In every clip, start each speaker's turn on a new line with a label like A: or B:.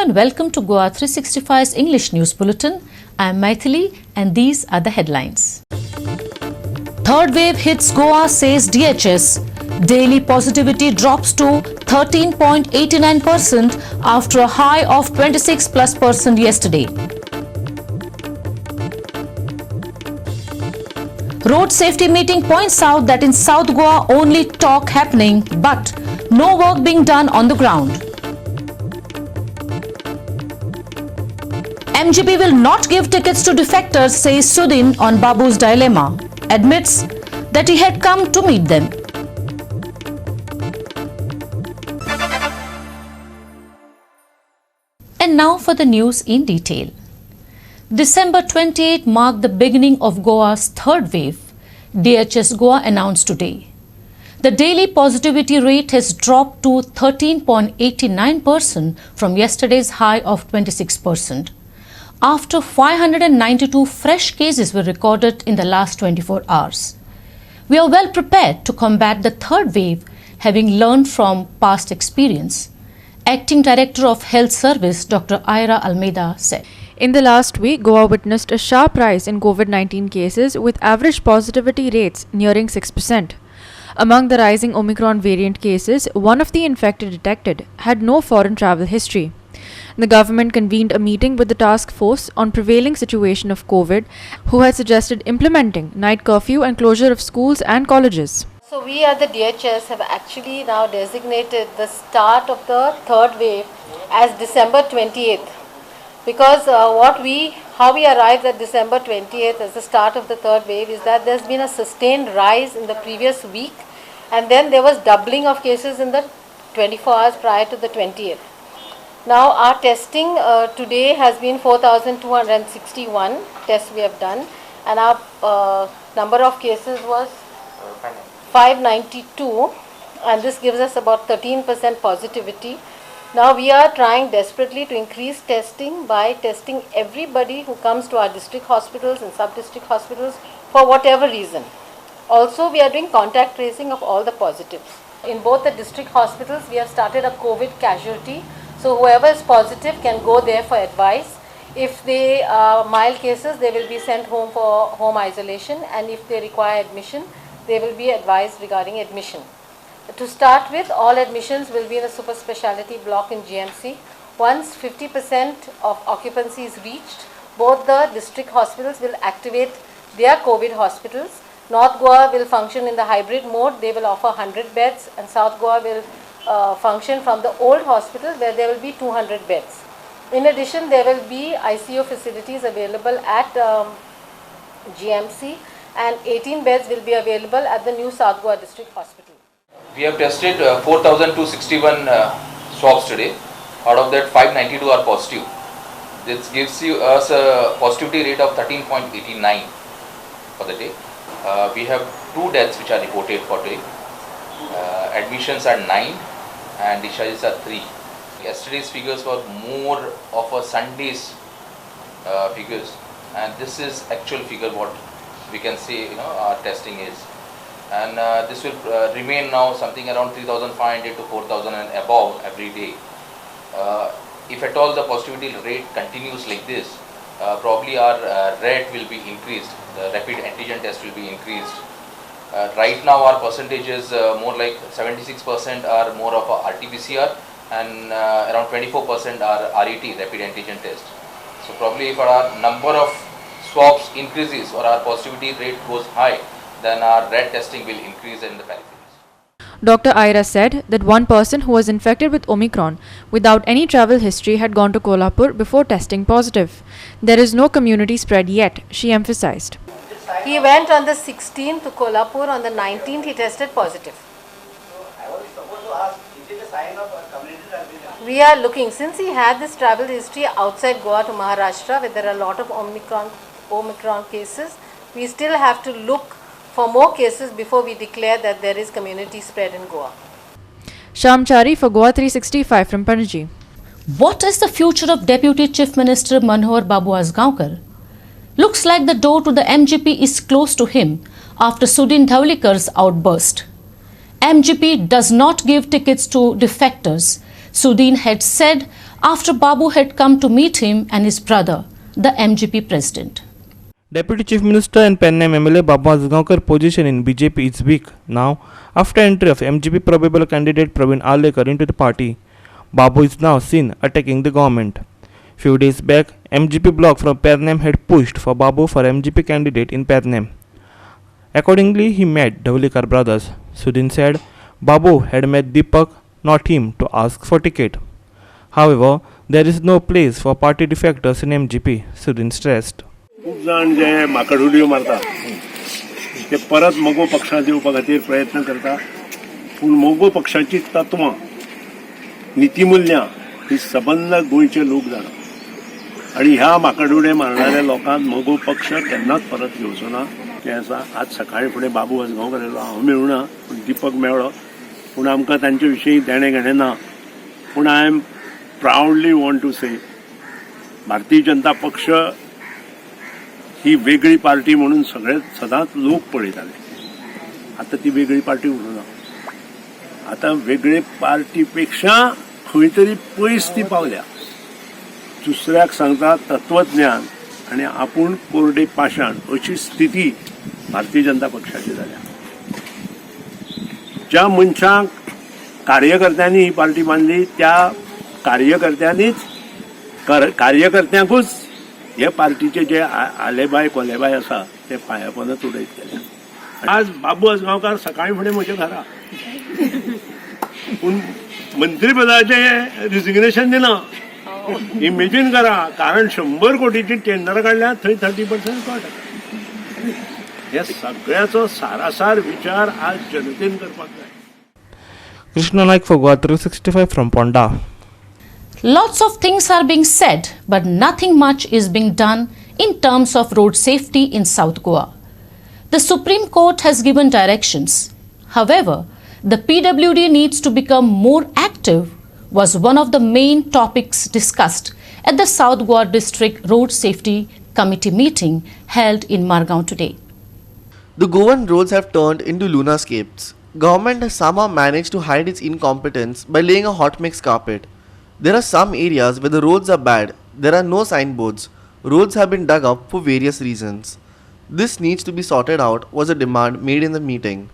A: and welcome to Goa 365's English News Bulletin. I am Maithili and these are the headlines. Third wave hits Goa, says DHS. Daily positivity drops to 13.89% after a high of 26+% yesterday. Road safety meeting points out that in South Goa only talk happening but no work being done on the ground. MGP will not give tickets to defectors, says Sudin on Babu's dilemma. Admits that he had come to meet them. And now for the news in detail. December 28 marked the beginning of Goa's third wave, DHS Goa announced today. The daily positivity rate has dropped to 13.89% from yesterday's high of 26%. After 592 fresh cases were recorded in the last 24 hours. We are well prepared to combat the third wave, having learned from past experience. Acting Director of Health Service, Dr. Ira Almeida said.
B: In the last week, Goa witnessed a sharp rise in COVID-19 cases with average positivity rates nearing 6%. Among the rising Omicron variant cases, one of the infected detected had no foreign travel history. The government convened a meeting with the task force on prevailing situation of COVID, who had suggested implementing night curfew and closure of schools and colleges.
C: So we at the DHS have actually now designated the start of the third wave as December 28th. Because how we arrived at December 28th as the start of the third wave is that there's been a sustained rise in the previous week and then there was doubling of cases in the 24 hours prior to the 20th. Now our testing today has been 4,261 tests we have done and our number of cases was 592 and this gives us about 13% positivity. Now we are trying desperately to increase testing by testing everybody who comes to our district hospitals and sub-district hospitals for whatever reason. Also we are doing contact tracing of all the positives. In both the district hospitals we have started a COVID casualty. So whoever is positive can go there for advice. If they are mild cases, they will be sent home for home isolation, and if they require admission, they will be advised regarding admission. To start with, all admissions will be in a super speciality block in GMC. Once 50% of occupancy is reached, both the district hospitals will activate their COVID hospitals. North Goa will function in the hybrid mode. They will offer 100 beds, and South Goa will function from the old hospital where there will be 200 beds. In addition, there will be ICU facilities available at GMC and 18 beds will be available at the new South Goa District Hospital.
D: We have tested 4,261 swabs today. Out of that, 592 are positive. This gives us a positivity rate of 13.89 for the day. We have 2 deaths which are reported for today. Admissions are 9 and discharges are 3. Yesterday's figures were more of a Sunday's figures, and this is actual figure what we can say our testing is, and this will remain now something around 3,500 to 4,000 and above every day. If at all the positivity rate continues like this, probably our rate will be increased. The rapid antigen test will be increased. Right now our percentage is more like 76% are more of a RT-PCR and around 24% are RET, rapid antigen test. So probably if our number of swabs increases or our positivity rate goes high, then our red testing will increase in the peripheries.
B: Dr. Ira said that one person who was infected with Omicron without any travel history had gone to Kolhapur before testing positive. There is no community spread yet, she emphasized.
C: He went on the 16th to Kolhapur, on the 19th he tested positive.
E: I was supposed to ask, is it a sign of community transmission?
C: We are looking, since he had this travel history outside Goa to Maharashtra where there are a lot of Omicron cases, we still have to look for more cases before we declare that there is community spread in Goa.
B: Shamchari for Goa 365 from Panaji.
A: What is the future of Deputy Chief Minister Manohar Babu Azgaonkar? Looks like the door to the MGP is close to him after Sudin Dhawlikar's outburst. MGP does not give tickets to defectors, Sudin had said after Babu had come to meet him and his brother, the MGP president.
F: Deputy Chief Minister and Pennem MLA Babu Asgaonkar position in BJP is weak now after entry of MGP probable candidate Praveen Alekar into the party. Babu is now seen attacking the government. Few days back, MGP bloc from Pennem had pushed for Babu for MGP candidate in Pennem. Accordingly, he met Davalikar brothers. Sudin said Babu had met Deepak, not him, to ask for ticket. However, there is no place for party defectors in MGP, Sudin stressed.
G: खूप जण जे म्हाका उडयो मारता ते परत मोगो पक्षांत येवपा खातीर प्रयत्न करता पूण मोगो पक्षाची तत्वां नितीमुल्यां ही सबंद गोंयचे लोक जाणा आनी ह्या म्हाका मारणाऱ्या लोकांक मोगो पक्ष केन्नाच परत घेवचो ना ते आसा. आज सकाळी फुडें बाबू असगांवकर येयलो, हांव मेळुना पूण दिपक मेळ्ळो, पूण आमकां तांचे विशीं देणें घेणें ना. पूण I am proudly want to से भारतीय जनता पक्ष ही वेगळी पार्टी म्हणून सगळे सदांच लोक पळयताले. आता ती वेगळी पार्टी उरूना. आता वेगळे पार्टीपेक्षा खंय तरी पयस ती पावल्या. दुसऱ्याक सांगता तत्वज्ञान आनी आपूण कोरडे पाशाण अशी स्थिती भारतीय जनता पक्षाची जाल्या. ज्या मनशांक कार्यकर्त्यांनी ही पार्टी बांदली त्या कार्यकर्त्यांकूच हे पार्टीचे जे आलेबाय कोलेबाय आसा ते पायापनच उडयत गेले. आज बाबू असगांवकार सकाळी फुडें म्हज्या घरा पूण मंत्रीपदाचे रिजिग्नेशन दिना. इमेजीन करा, कारण 100 कोटीची टेंडर काढल्या थंय 30% कट. हे सगळ्याचो सारासार विचार आज जनतेन करपाक जाय.
F: Krishna Naik for Goa 365 from Ponda.
A: Lots of things are being said, but nothing much is being done in terms of road safety in South Goa. The Supreme Court has given directions. However, the PWD needs to become more active was one of the main topics discussed at the South Goa District Road Safety Committee meeting held in Margao today.
H: The Goan roads have turned into lunascapes. Government has somehow managed to hide its incompetence by laying a hot mix carpet. There are some areas where the roads are bad, there are no signboards, roads have been dug up for various reasons. This needs to be sorted out was a demand made in the meeting.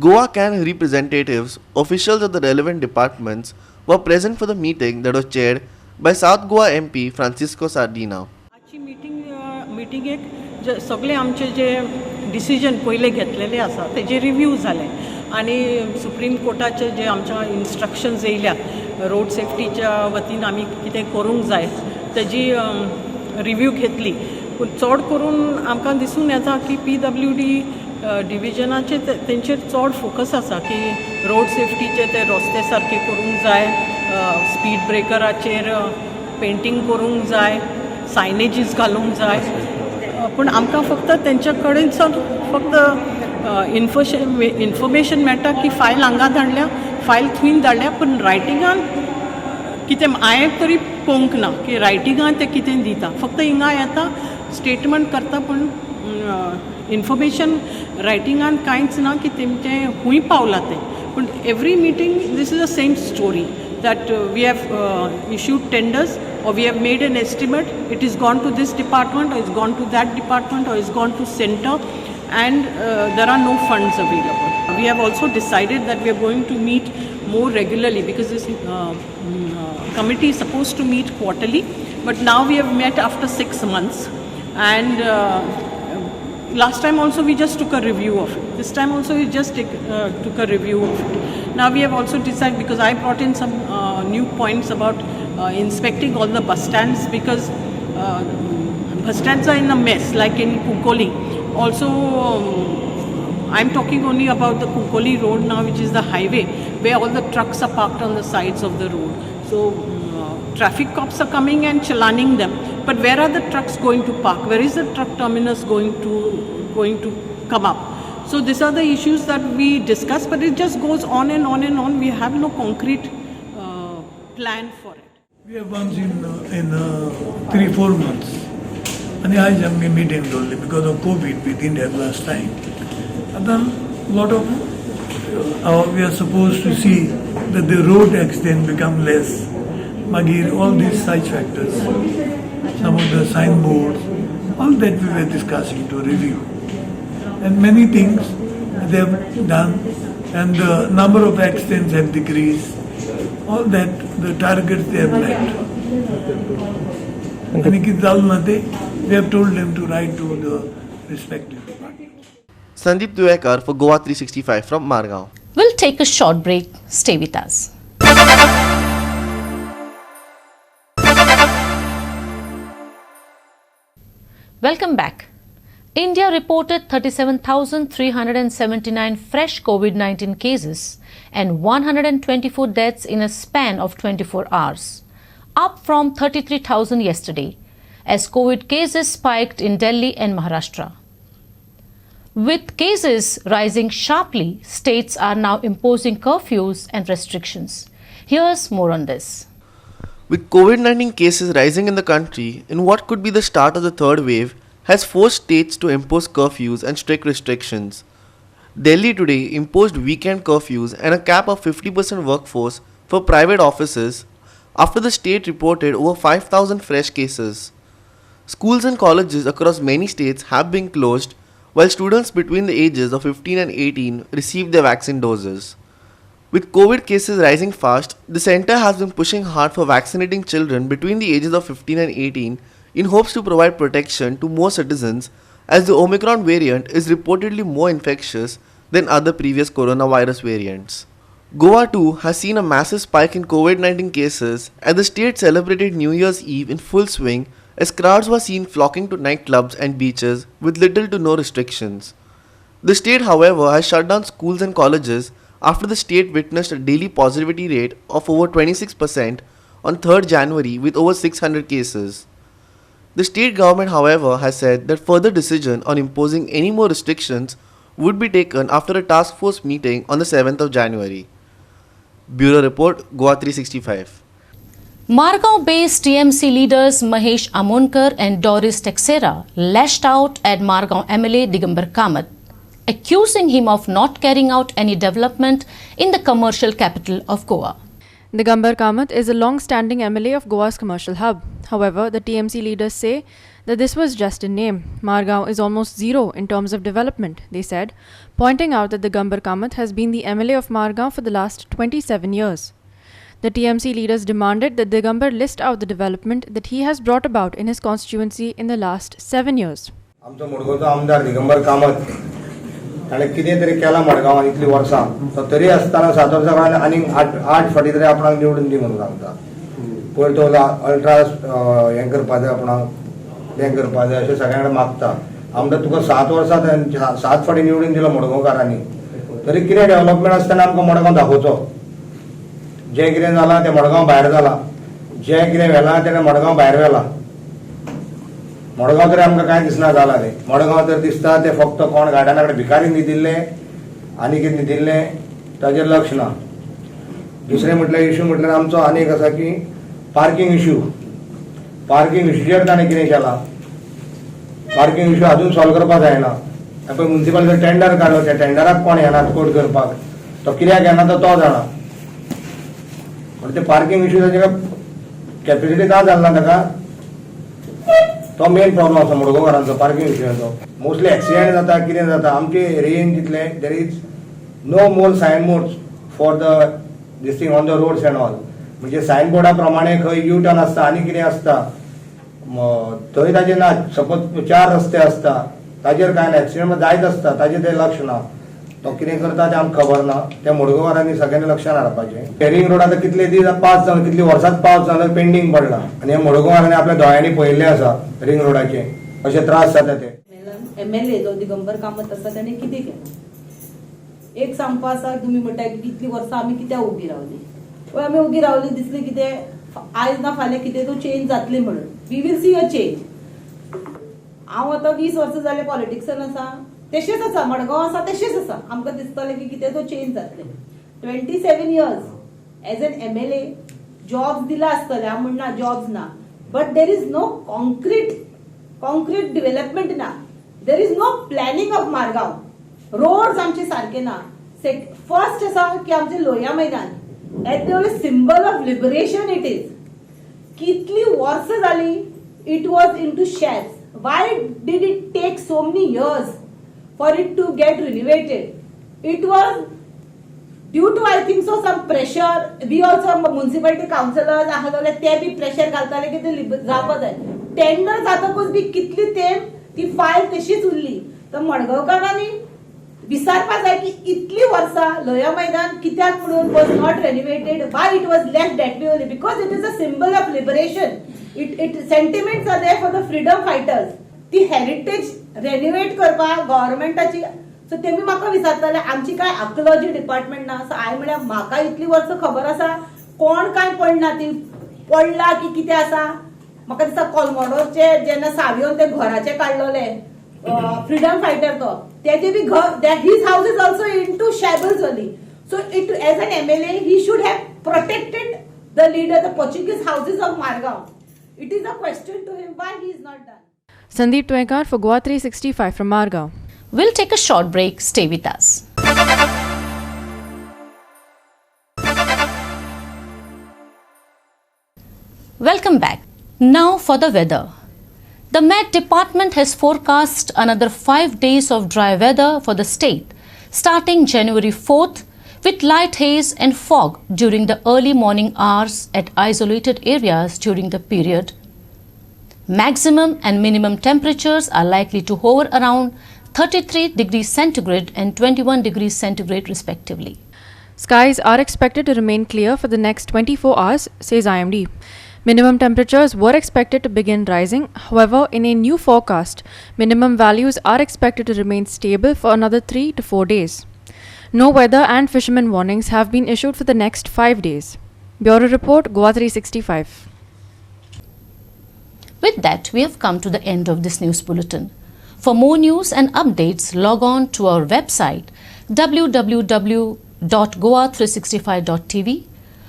H: Goa CAN representatives, officials of the relevant departments were present for the meeting that was chaired by South Goa MP Francisco Sardina.
I: आजची मिटिंगेक सगळे आमचे जे decision पहिले घेतलेले आसा तेजे review जाले आनी supreme कोर्टाचे जे आमच्या इन्स्ट्रक्शन्स येयल्या रोड सेफ्टीच्या वतीन आमी कितें करूंक जाय तेजी रिव्यू घेतली. पूण चड करून आमकां दिसून येता की PWD डिविजनाचे तेंचेर चड फोकस आसा की रोड सेफ्टीचे ते रस्ते सारके करूंक जाय, स्पीड ब्रेकराचेर पेंटींग करूंक जाय, सायनेजीस घालूंक जाय. पूण आमकां फक्त तेंच्या कडेन फक्त इन्फॉर्मेशन मेळटा की फायल हांगा धाडल्या, फायल थंय धाडल्या, पूण रायटिंगान कितें हांवें तरी पळोवंक ना की रायटिंगान ते कितें दिता. फक्त हिंगा येता स्टेटमेंट करता पूण इन्फॉर्मेशन रायटिंगान कांयच ना की तेंचें खूंय पावलां तें. पूण every meeting this is the same story that we have issued tenders or we have made an estimate, it is gone to this department or it's gone to that department or it's gone to center, and there are no funds available. We have also decided that we are going to meet more regularly because this committee is supposed to meet quarterly, but now we have met after 6 months, and last time also we just took a review of it. This time also we just took a review of it. Now we have also decided, because I brought in some new points about inspecting all the bus stands, because bus stands are in a mess, like in Kukoli. Also, I'm talking only about the Kukoli road now, which is the highway, where all the trucks are parked on the sides of the road. So traffic cops are coming and challaning them. But where are the trucks going to park? Where is the truck terminus going to come up? So these are the issues that we discuss, but it just goes on and on and on. We have no concrete plan for it.
J: We have once in 3-4 months. And I am meeting only because of COVID. We didn't have last time. And then lot of we are supposed to see that the road accident become less. Magir, all these size factors, some of the signboards, all that we were discussing to review. And many things they have done, and the number of accidents have decreased. All that, the targets they have met. We have told them to write to the respective departments.
H: Sandeep Duekar for Goa 365 from Margao.
A: We'll take a short break. Stay with us. Welcome back. India reported 37,379 fresh COVID-19 cases and 124 deaths in a span of 24 hours, up from 33,000 yesterday, as COVID cases spiked in Delhi and Maharashtra. With cases rising sharply, states are now imposing curfews and restrictions. Here's more on this.
H: With COVID-19 cases rising in the country in what could be the start of the third wave, has forced states to impose curfews and strict restrictions. Delhi today imposed weekend curfews and a cap of 50% workforce for private offices after the state reported over 5,000 fresh cases. Schools and colleges across many states have been closed, while students between the ages of 15 and 18 received their vaccine doses. With COVID cases rising fast, the centre has been pushing hard for vaccinating children between the ages of 15 and 18 in hopes to provide protection to more citizens, as the Omicron variant is reportedly more infectious than other previous coronavirus variants. Goa too has seen a massive spike in COVID-19 cases as the state celebrated New Year's Eve in full swing, as crowds were seen flocking to nightclubs and beaches with little to no restrictions. The state, however, has shut down schools and colleges after the state witnessed a daily positivity rate of over 26% on 3rd January with over 600 cases. The state government, however, has said that further decision on imposing any more restrictions would be taken after a task force meeting on the 7th of January. Bureau Report, Goa 365.
A: Margao-based TMC leaders Mahesh Amonkar and Doris Texera lashed out at Margao MLA Digambar Kamath, accusing him of not carrying out any development in the commercial capital of Goa.
B: Digambar Kamath is a long-standing MLA of Goa's commercial hub. However, the TMC leaders say that this was just in name. Margao is almost zero in terms of development, they said, pointing out that Digambar Kamath has been the MLA of Margao for the last 27 years. The TMC leaders demanded that Digambar list out the development that he has brought about in his constituency in the last 7 years.
K: आमचो मुडगोचो आमदार दिगंबर कामत ताणें कितें तरी केलां मडगांवां इतलीं वर्सां तो तरी आसतना 7 वर्सां गोंयान आनीक 8 फावटी तरी आपणाक निवडून दी म्हणून सांगता पयर तो अल्ट्रा हें करपा जाय आपणाक हें करपा जाय अशें सगळ्यां कडेन मागता आमदार तुका 7 वर्सां 7 फावटी निवडून दिलो मडगांवकारांनी तरी कितें डेव्हलपमेंट आसतना आमकां मडगांव दाखोवचो जें कितें जालां तें मडगांव भायर जालां जें कितें व्हेलां तेणें मडगांव भायर व्हेलां मडगांव तरी आमकां कांय दिसना जालां न्ही मडगांव तर दिसता तें फक्त कोण गार्डना कडेन भिकारी न्हिदिल्लें आनी कितें न्हिदिल्लें ताजेर लक्ष ना दुसरें म्हटल्यार इश्यू म्हटल्यार आमचो आनी एक आसा की पार्किंग इश्यूचेर ताणें कितें केलां पार्किंग इश्यू अजून सॉल्व करपाक जायना पळय म्युन्सिपालिटी टेंडर काडलो त्या टेंडराक कोण येनात कोट करपाक तो कित्याक येना तो जाणा पण ते पार्किंग इश्यू ताचे कॅपेसिटी का जालना ताका तो मेन प्रॉब्लम आसा मडगांवकारांचो पार्किंग इश्यूचो मोस्टली एक्सिडेंट जाता कितें जाता आमचे एरियेन कितले there is no more signboards for the this thing on the roads and all म्हणजे सायनबोर्डा प्रमाणे खंय यू टर्न आसता आनी कितें आसता थंय ताजेर ना सपोज 4 रस्ते आसता ताजेर कांय ना एक्सिडेंट जायत आसता ताजेर ते लक्ष ना तो कितें करता तें आमकां खबर ना त्या मडगांवकारांनी सगळ्यांनी लक्षान हाडपाचें रिंग रोड आतां कितले दीस पावस जावन कितली वर्सांच पावस जावन पेंडींग पडला आनी ह्या मडगांवकारांनी आपल्या दोळ्यांनी पळयल्लें आसा रिंग रोडाचे अशे त्रास जाता ते
L: MLA जो दिगंबर कामत आसा ताणें कितें केलें एक सांगपा आसा तुमी म्हणटा की कितलीं वर्सां आमी कित्याक उबी रावली पळय आमी उबी रावली दिसली कितें आयज ना फाल्यां कितें तूं चेंज जातली म्हणून we will see a change हांव आतां 20 वर्सां जालें पॉलिटिक्सान आसा तशेंच आसा मडगांव आसा तशेंच आसा आमकां दिसतलें की कितें तो चेंज जातलें 27 years as an MLA jobs दिला आसतले हांव म्हणना जॉब्स ना but there is no concrete development ना there is no planning of Margao roads आमचे सारखे ना फर्स्ट आसा की आमचे Lohia Maidan at the symbol of liberation it is कितली वर्ष जाली it was into shares. Why did it take so many years for it to get renovated? It was due to, I think so, some pressure. We also municipality councillors आहाले ते भी pressure घालताले की ते जावपाक जाय. Tender जातकूच भी कितली तेम ती फायल तशीच उरली. तर मडगांवकारांनी विचारपाक जाय की इतली वर्सां लोया मैदान कित्याक म्हणून was not renovated, why it was left that way only, because it is a symbol of liberation. It sentiments are there for the freedom fighters. ती heritage renovate करपाक गव्हर्नमेंटाची सो तेमी म्हाका विचारताले आमची काय आर्किओलॉजी डिपार्टमेंट ना. सो हांवें म्हळ्यार म्हाका इतली वर्सां खबर आसा कोण काय पडना ती पडला की कितें आसा. म्हाका दिसता कोलमोडोचे जेन्ना सावयोन ते घराचे काडलोले फ्रीडम फायटर तो तेजे बी घर his house is also into shambles only. So it, as an MLA he should have protected the leader, the Portuguese houses of Margao. It is a question to him why he is not done.
B: Sandeep Twekar for Goa 365 from Margao.
A: We'll take a short break. Stay with us. Welcome back. Now for the weather. The Met Department has forecast another 5 days of dry weather for the state, starting January 4th, with light haze and fog during the early morning hours at isolated areas during the period. Maximum and minimum temperatures are likely to hover around 33 degrees centigrade and 21 degrees centigrade respectively.
B: Skies are expected to remain clear for the next 24 hours, says IMD. Minimum temperatures were expected to begin rising. However, in a new forecast, minimum values are expected to remain stable for another 3 to 4 days. No weather and fishermen warnings have been issued for the next 5 days. Bureau Report, Goa 365.
A: With that, we have come to the end of this news bulletin. For more news and updates, log on to our website www.goa365.tv.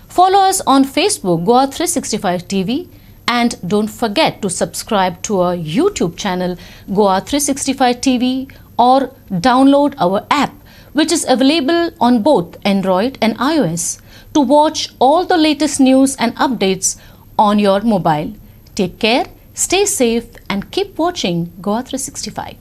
A: Follow us on Facebook, Goa 365 TV, and don't forget to subscribe to our YouTube channel, Goa 365 TV, or download our app, which is available on both Android and iOS, to watch all the latest news and updates on your mobile. Take care, stay safe, and keep watching Goa 365.